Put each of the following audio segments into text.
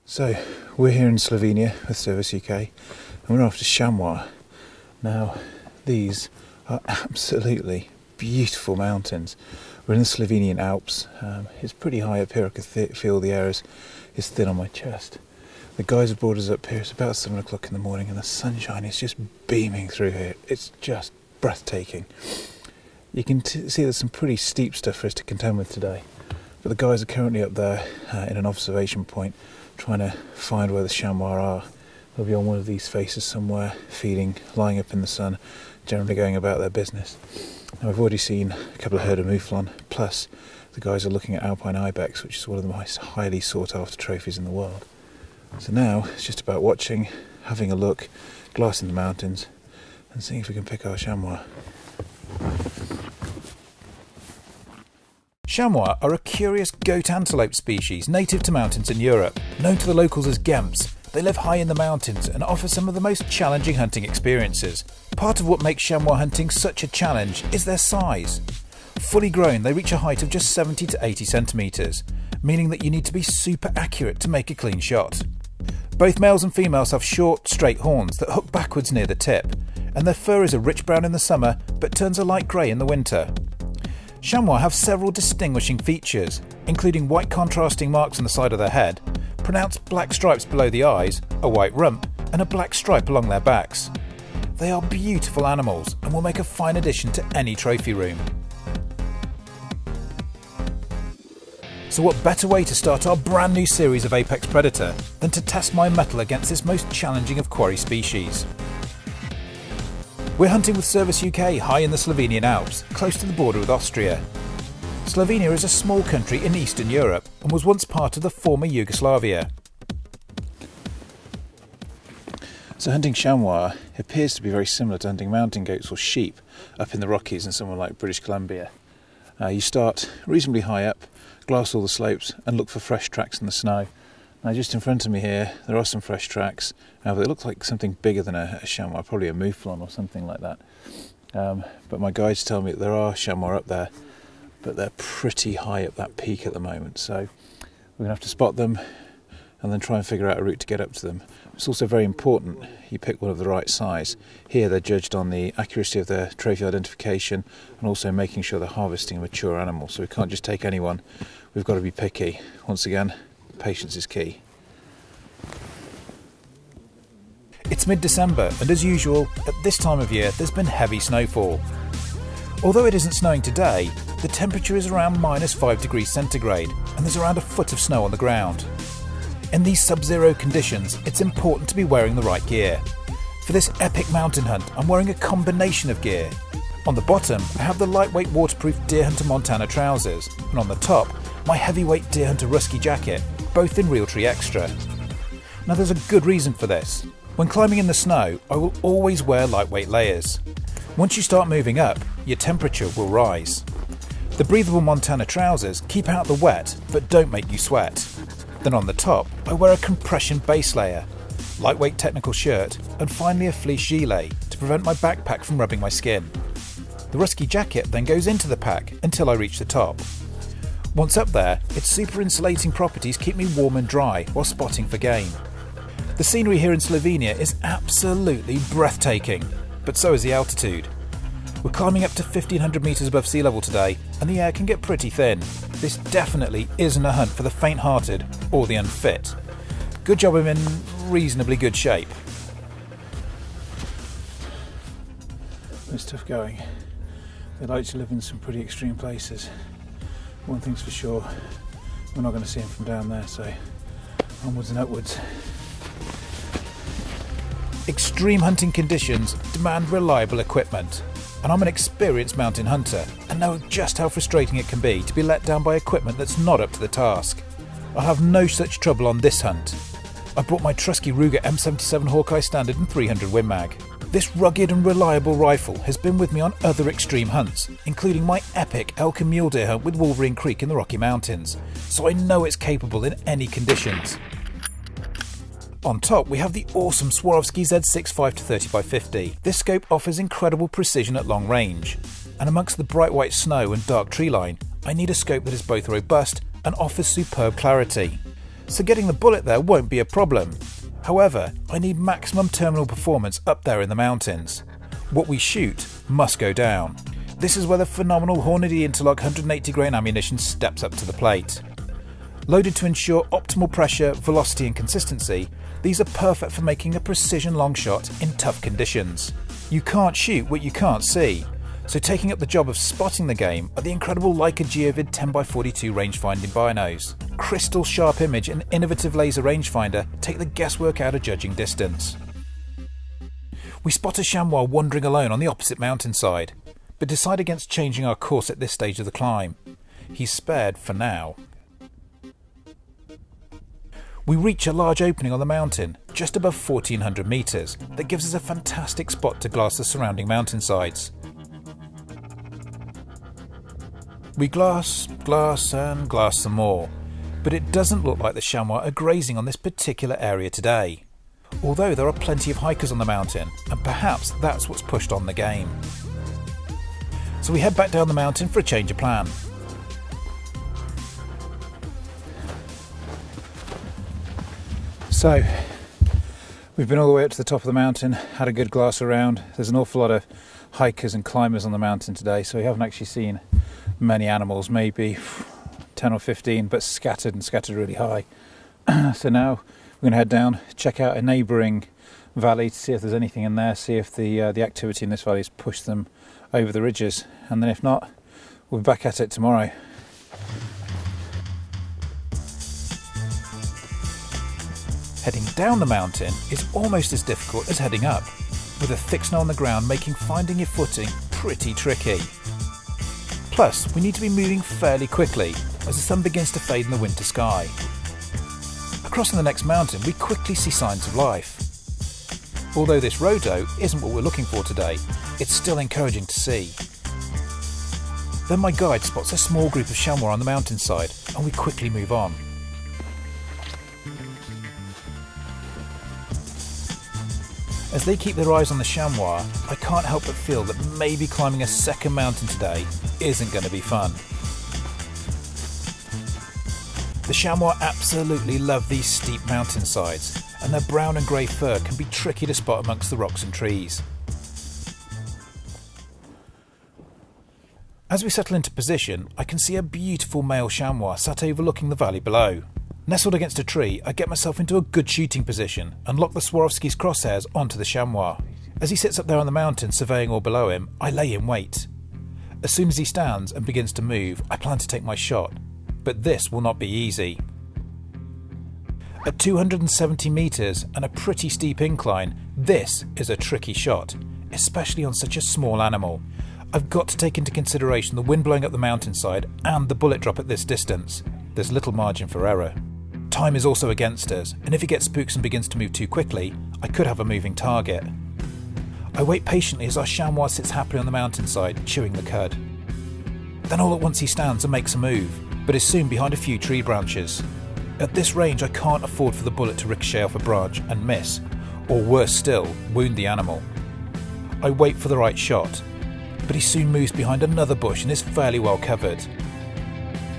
So we're here in Slovenia with Service UK and we're after chamois. Now these are absolutely beautiful mountains. We're in the Slovenian Alps. It's pretty high up here. I can feel the air is thin on my chest. The guys have brought us up here. It's about 7 o'clock in the morning and the sunshine is just beaming through here. It's just breathtaking. You can see there's some pretty steep stuff for us to contend with today. But the guys are currently up there in an observation point trying to find where the chamois are. They'll be on one of these faces somewhere, feeding, lying up in the sun, generally going about their business. Now we've already seen a couple of herd of mouflon, plus the guys are looking at Alpine ibex, which is one of the most highly sought after trophies in the world. So now it's just about watching, having a look, glassing the mountains, and seeing if we can pick our chamois. Chamois are a curious goat antelope species native to mountains in Europe. Known to the locals as gemps, they live high in the mountains and offer some of the most challenging hunting experiences. Part of what makes chamois hunting such a challenge is their size. Fully grown, they reach a height of just 70 to 80 centimetres, meaning that you need to be super accurate to make a clean shot. Both males and females have short, straight horns that hook backwards near the tip, and their fur is a rich brown in the summer but turns a light grey in the winter. Chamois have several distinguishing features, including white contrasting marks on the side of their head, pronounced black stripes below the eyes, a white rump, and a black stripe along their backs. They are beautiful animals and will make a fine addition to any trophy room. So what better way to start our brand new series of Apex Predator than to test my mettle against this most challenging of quarry species? We're hunting with Service UK high in the Slovenian Alps, close to the border with Austria. Slovenia is a small country in Eastern Europe and was once part of the former Yugoslavia. So hunting chamois appears to be very similar to hunting mountain goats or sheep up in the Rockies in somewhere like British Columbia. You start reasonably high up, glass all the slopes and look for fresh tracks in the snow. Now just in front of me here there are some fresh tracks, but they look like something bigger than a chamois, probably a mouflon or something like that. But my guides tell me that there are chamois up there, but they're pretty high up that peak at the moment, so we're going to have to spot them and then try and figure out a route to get up to them. It's also very important you pick one of the right size. Here they're judged on the accuracy of their trophy identification and also making sure they're harvesting a mature animal, so we can't just take anyone, we've got to be picky. Once again, patience is key. It's mid-December and as usual, at this time of year there's been heavy snowfall. Although it isn't snowing today, the temperature is around -5 degrees centigrade and there's around a foot of snow on the ground. In these sub-zero conditions, it's important to be wearing the right gear. For this epic mountain hunt, I'm wearing a combination of gear. On the bottom, I have the lightweight waterproof Deer Hunter Montana trousers, and on the top, my heavyweight Deer Hunter Rusky jacket, both in Realtree Extra. Now there's a good reason for this. When climbing in the snow, I will always wear lightweight layers. Once you start moving up, your temperature will rise. The breathable Montana trousers keep out the wet, but don't make you sweat. Then on the top, I wear a compression base layer, lightweight technical shirt, and finally a fleece gilet to prevent my backpack from rubbing my skin. The Rusky jacket then goes into the pack until I reach the top. Once up there, its super insulating properties keep me warm and dry while spotting for game. The scenery here in Slovenia is absolutely breathtaking, but so is the altitude. We're climbing up to 1500 metres above sea level today, and the air can get pretty thin. This definitely isn't a hunt for the faint-hearted or the unfit. Good job I'm in reasonably good shape. It's tough going. They like to live in some pretty extreme places. One thing's for sure, we're not going to see them from down there, so onwards and upwards. Extreme hunting conditions demand reliable equipment, and I'm an experienced mountain hunter and know just how frustrating it can be to be let down by equipment that's not up to the task. I'll have no such trouble on this hunt. I brought my trusty Ruger M77 HAWKEYE Standard and 300 Win Mag. This rugged and reliable rifle has been with me on other extreme hunts, including my epic elk and mule deer hunt with Wolverine Creek in the Rocky Mountains, so I know it's capable in any conditions. On top we have the awesome Swarovski Z6 5-30x50. This scope offers incredible precision at long range, and amongst the bright white snow and dark tree line, I need a scope that is both robust and offers superb clarity. so getting the bullet there won't be a problem. However, I need maximum terminal performance up there in the mountains. What we shoot must go down. This is where the phenomenal Hornady Interlock 180 grain ammunition steps up to the plate. Loaded to ensure optimal pressure, velocity and consistency, these are perfect for making a precision long shot in tough conditions. You can't shoot what you can't see, so taking up the job of spotting the game are the incredible LEICA GEOVID 10x42 rangefinding binos. Crystal sharp image and innovative laser rangefinder take the guesswork out of judging distance. We spot a chamois wandering alone on the opposite mountainside, but decide against changing our course at this stage of the climb. He's spared for now. We reach a large opening on the mountain, just above 1400 metres, that gives us a fantastic spot to glass the surrounding mountainsides. We glass and glass some more, but it doesn't look like the chamois are grazing on this particular area today. Although there are plenty of hikers on the mountain, and perhaps that's what's pushed on the game. So we head back down the mountain for a change of plan. So, we've been all the way up to the top of the mountain, had a good glass around. There's an awful lot of hikers and climbers on the mountain today, so we haven't actually seen many animals, maybe 10 or 15, but scattered really high. So now we're going to head down, check out a neighbouring valley to see if there's anything in there, see if the activity in this valley has pushed them over the ridges, and then if not, we'll be back at it tomorrow. Heading down the mountain is almost as difficult as heading up, with a thick snow on the ground making finding your footing pretty tricky. Plus, we need to be moving fairly quickly as the sun begins to fade in the winter sky. Across the next mountain we quickly see signs of life. Although this rhodo isn't what we're looking for today, it's still encouraging to see. Then my guide spots a small group of chamois on the mountainside and we quickly move on. As they keep their eyes on the chamois, I can't help but feel that maybe climbing a second mountain today isn't going to be fun. The chamois absolutely love these steep mountainsides, and their brown and grey fur can be tricky to spot amongst the rocks and trees. As we settle into position, I can see a beautiful male chamois sat overlooking the valley below. Nestled against a tree, I get myself into a good shooting position and lock the Swarovski's crosshairs onto the chamois. As he sits up there on the mountain surveying all below him, I lay in wait. As soon as he stands and begins to move, I plan to take my shot, but this will not be easy. At 270 metres and a pretty steep incline, this is a tricky shot, especially on such a small animal. I've got to take into consideration the wind blowing up the mountainside and the bullet drop at this distance. There's little margin for error. Time is also against us, and if he gets spooked and begins to move too quickly, I could have a moving target. I wait patiently as our chamois sits happily on the mountainside, chewing the cud. Then all at once he stands and makes a move, but is soon behind a few tree branches. At this range I can't afford for the bullet to ricochet off a branch and miss, or worse still, wound the animal. I wait for the right shot, but he soon moves behind another bush and is fairly well covered.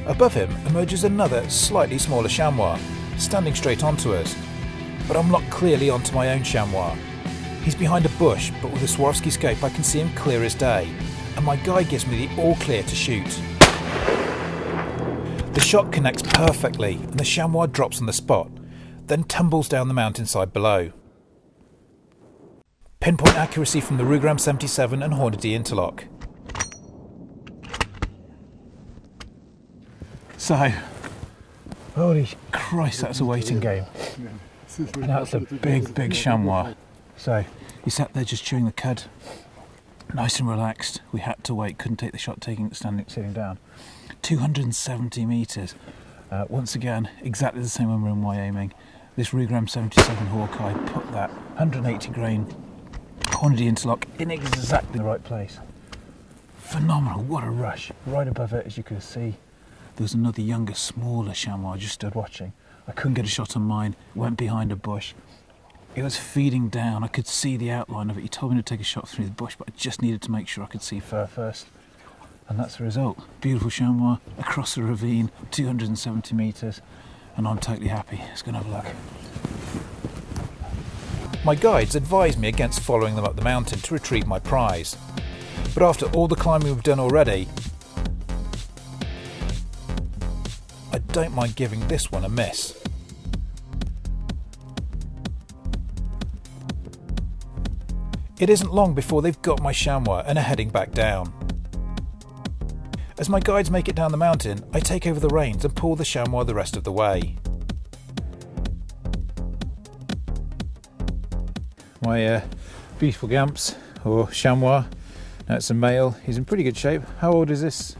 Above him emerges another, slightly smaller chamois, standing straight onto us, but I'm locked clearly onto my own chamois. He's behind a bush, but with a Swarovski scope I can see him clear as day, and my guide gives me the all clear to shoot. The shot connects perfectly, and the chamois drops on the spot, then tumbles down the mountainside below. Pinpoint accuracy from the Rugram 77 and Hornady Interlock. So, holy Christ, that's a waiting game. And that's a big chamois. So, he sat there just chewing the cud, nice and relaxed. We had to wait, couldn't take the shot sitting down. 270 metres. Once again, exactly the same when we're in Wyoming. This Rugram 77 HAWKEYE put that 180 grain Hornady Interlock in exactly the right place. Phenomenal, what a rush. Right above it, as you could see, there was another younger, smaller chamois. I just stood watching. I couldn't get a shot on mine, went behind a bush. It was feeding down, I could see the outline of it. He told me to take a shot through the bush, but I just needed to make sure I could see fur first. And that's the result. Beautiful chamois across the ravine, 270 metres. and I'm totally happy. Let's go and have a look. My guides advised me against following them up the mountain to retrieve my prize. But after all the climbing we've done already, I don't mind giving this one a miss. It isn't long before they've got my chamois and are heading back down. As my guides make it down the mountain, I take over the reins and pull the chamois the rest of the way. My beautiful Gamps, or chamois. Now it's a male. He's in pretty good shape. How old is this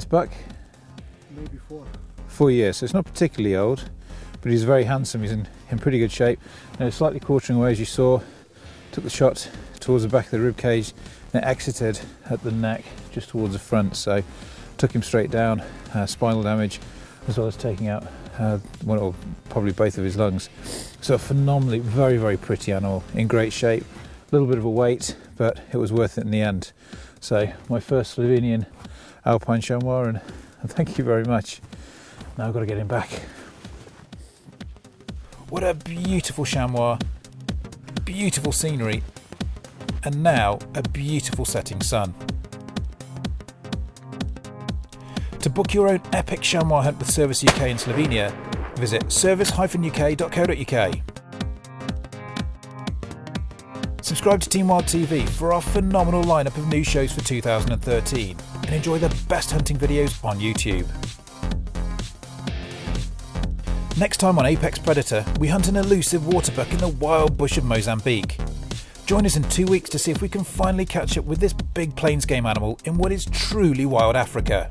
buck? Maybe 4. 4 years, so it's not particularly old, but he's very handsome. He's in pretty good shape. Now slightly quartering away, as you saw. Took the shot towards the back of the rib cage and it exited at the neck just towards the front, so took him straight down, spinal damage, as well as taking out one or probably both of his lungs. So a phenomenally very, very pretty animal, in great shape, a little bit of a wait, but it was worth it in the end. So my first Slovenian Alpine Chamois, and thank you very much. Now I've got to get him back. What a beautiful chamois, beautiful scenery, and now a beautiful setting sun. To book your own epic chamois hunt with Service UK in Slovenia, visit service-uk.co.uk. Subscribe to Team Wild TV for our phenomenal lineup of new shows for 2013 and enjoy the best hunting videos on YouTube. Next time on Apex Predator, we hunt an elusive waterbuck in the wild bush of Mozambique. Join us in 2 weeks to see if we can finally catch up with this big plains game animal in what is truly wild Africa.